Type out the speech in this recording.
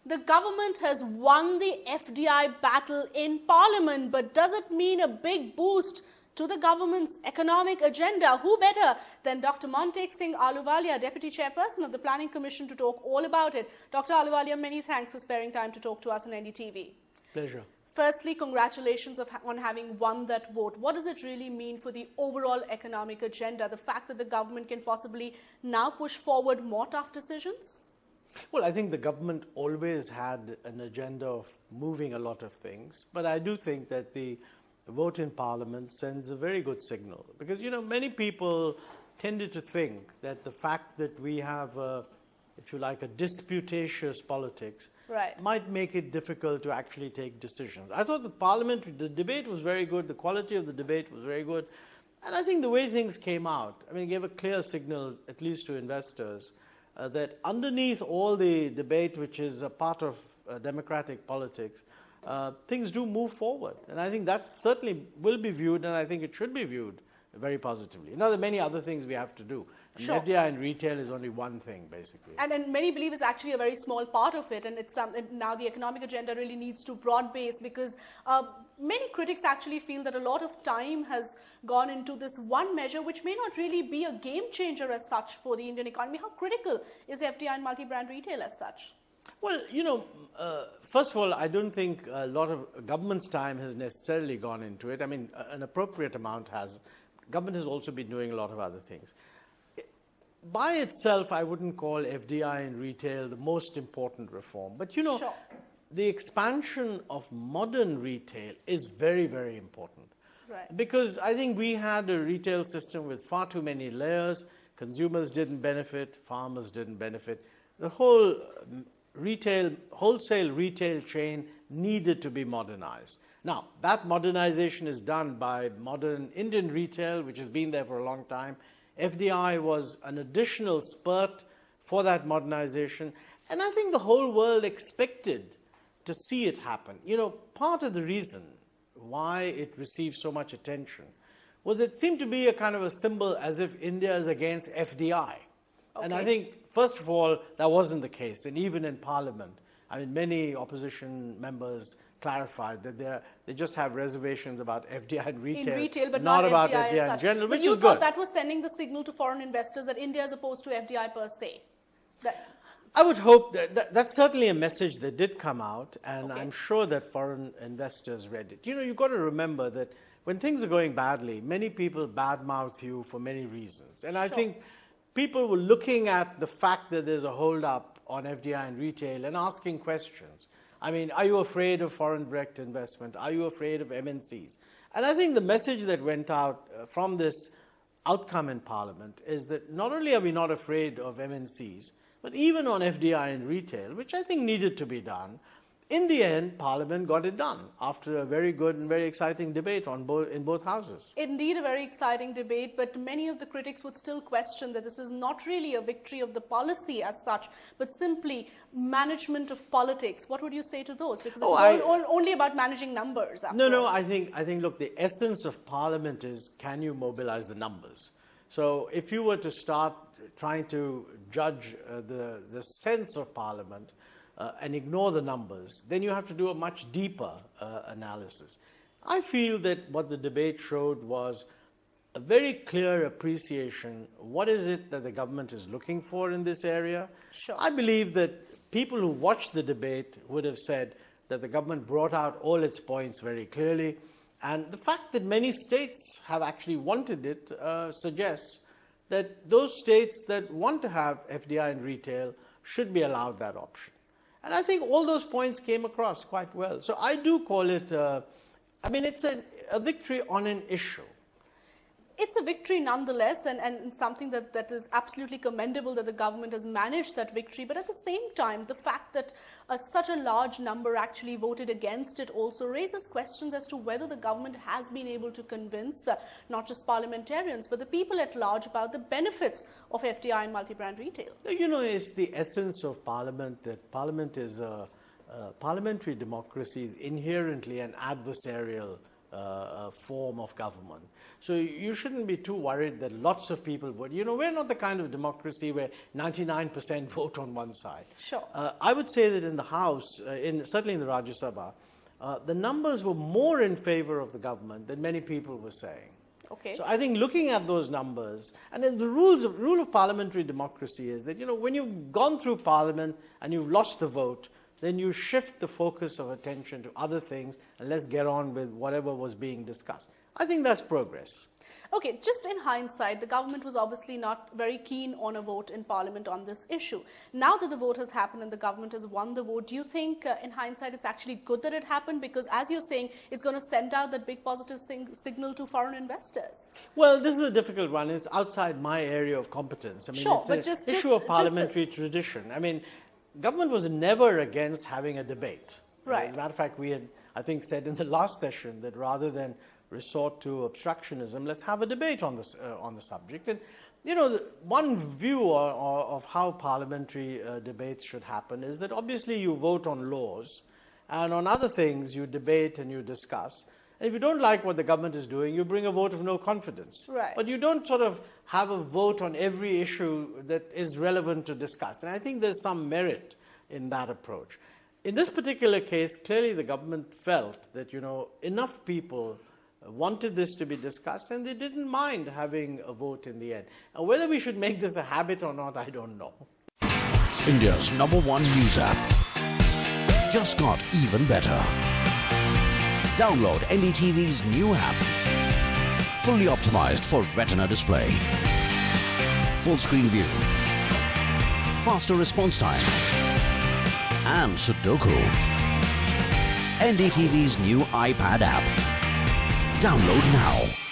The government has won the FDI battle in Parliament, but does it mean a big boost to the government's economic agenda? Who better than Dr. Montek Singh Ahluwalia, Deputy Chairperson of the Planning Commission, to talk all about it. Dr. Ahluwalia, many thanks for sparing time to talk to us on NDTV. Pleasure. Firstly, congratulations on having won that vote. What does it really mean for the overall economic agenda, the fact that the government can possibly now push forward more tough decisions? Well, I think the government always had an agenda of moving a lot of things, but I do think that the vote in Parliament sends a very good signal because, you know, many people tended to think that the fact that we have, if you like, a disputatious politics might make it difficult to actually take decisions. I thought the debate was very good, the quality of the debate was very good, and I think the way things came out, I mean, it gave a clear signal, at least to investors, that underneath all the debate, which is a part of democratic politics, things do move forward. And I think that certainly will be viewed, and I think it should be viewed very positively. Now, there are many other things we have to do. Sure. FDI and retail is only one thing, basically. And many believe it's actually a very small part of it, and it's now the economic agenda really needs to broad base because many critics actually feel that a lot of time has gone into this one measure, which may not really be a game changer as such for the Indian economy. How critical is FDI and multi-brand retail as such? Well, you know, first of all, I don't think a lot of government's time has necessarily gone into it. I mean, an appropriate amount has. Government has also been doing a lot of other things. By itself, I wouldn't call FDI and retail the most important reform. But, you know, the expansion of modern retail is very, very important. Right. Because I think we had a retail system with far too many layers. Consumers didn't benefit. Farmers didn't benefit. The whole wholesale retail chain needed to be modernized. Now, that modernization is done by modern Indian retail, which has been there for a long time. FDI was an additional spurt for that modernization. And I think the whole world expected to see it happen. You know, part of the reason why it received so much attention was it seemed to be a kind of a symbol as if India is against FDI. Okay. And I think, first of all, that wasn't the case. And even in Parliament, I mean, many opposition members clarified that they just have reservations about FDI and retail. In retail, but not about FDI FDI as in such. general, but which you is thought good. That was sending the signal to foreign investors that India is opposed to FDI per se? I would hope that's certainly a message that did come out, and I'm sure that foreign investors read it. You know, you've got to remember that when things are going badly, many people badmouth you for many reasons. And I think people were looking at the fact that there's a hold-up on FDI and retail and asking questions. I mean, are you afraid of foreign direct investment? Are you afraid of MNCs? And I think the message that went out from this outcome in Parliament is that not only are we not afraid of MNCs, but even on FDI and retail, which I think needed to be done, in the end, Parliament got it done after a very good and very exciting debate in both houses. Indeed, a very exciting debate, but many of the critics would still question that this is not really a victory of the policy as such, but simply management of politics. What would you say to those? Because it's only about managing numbers. No, I think, look, the essence of Parliament is, can you mobilize the numbers? So if you were to start trying to judge the sense of Parliament, and ignore the numbers, then you have to do a much deeper analysis. I feel that what the debate showed was a very clear appreciation. What is it that the government is looking for in this area? Sure. I believe that people who watched the debate would have said that the government brought out all its points very clearly. And the fact that many states have actually wanted it suggests that those states that want to have FDI and retail should be allowed that option. And I think all those points came across quite well. So I do call it, I mean, it's a victory on an issue. It's a victory nonetheless, and something that is absolutely commendable that the government has managed that victory. But at the same time, the fact that such a large number actually voted against it also raises questions as to whether the government has been able to convince not just parliamentarians, but the people at large about the benefits of FDI and multi-brand retail. You know, it's the essence of Parliament that Parliament is parliamentary democracy is inherently an adversarial form of government. So you shouldn't be too worried that lots of people would. You know, we're not the kind of democracy where 99% vote on one side. Sure. I would say that in the House, certainly in the Rajya Sabha, the numbers were more in favor of the government than many people were saying. Okay. So I think looking at those numbers, and then the rule of parliamentary democracy is that, you know, when you've gone through parliament and you've lost the vote, then you shift the focus of attention to other things and let's get on with whatever was being discussed. I think that's progress. Okay, just in hindsight, the government was obviously not very keen on a vote in Parliament on this issue. Now that the vote has happened and the government has won the vote, do you think in hindsight it's actually good that it happened? Because as you're saying, it's going to send out that big positive signal to foreign investors. Well, this is a difficult one. It's outside my area of competence. I mean, sure, it's but an just issue of parliamentary tradition. I mean, government was never against having a debate. Right. As a matter of fact, we had, I think, said in the last session that rather than resort to obstructionism, let's have a debate on this on the subject. And you know, one view of how parliamentary debates should happen is that obviously you vote on laws, and on other things you debate and you discuss. And if you don't like what the government is doing, you bring a vote of no confidence. Right. But you don't sort of have a vote on every issue that is relevant to discuss. And I think there's some merit in that approach. In this particular case, clearly the government felt that, you know, enough people wanted this to be discussed and they didn't mind having a vote in the end. And whether we should make this a habit or not, I don't know. India's #1 news app just got even better. Download NDTV's new app. Fully optimized for retina display. Full screen view. Faster response time. And Sudoku. NDTV's new iPad app. Download now.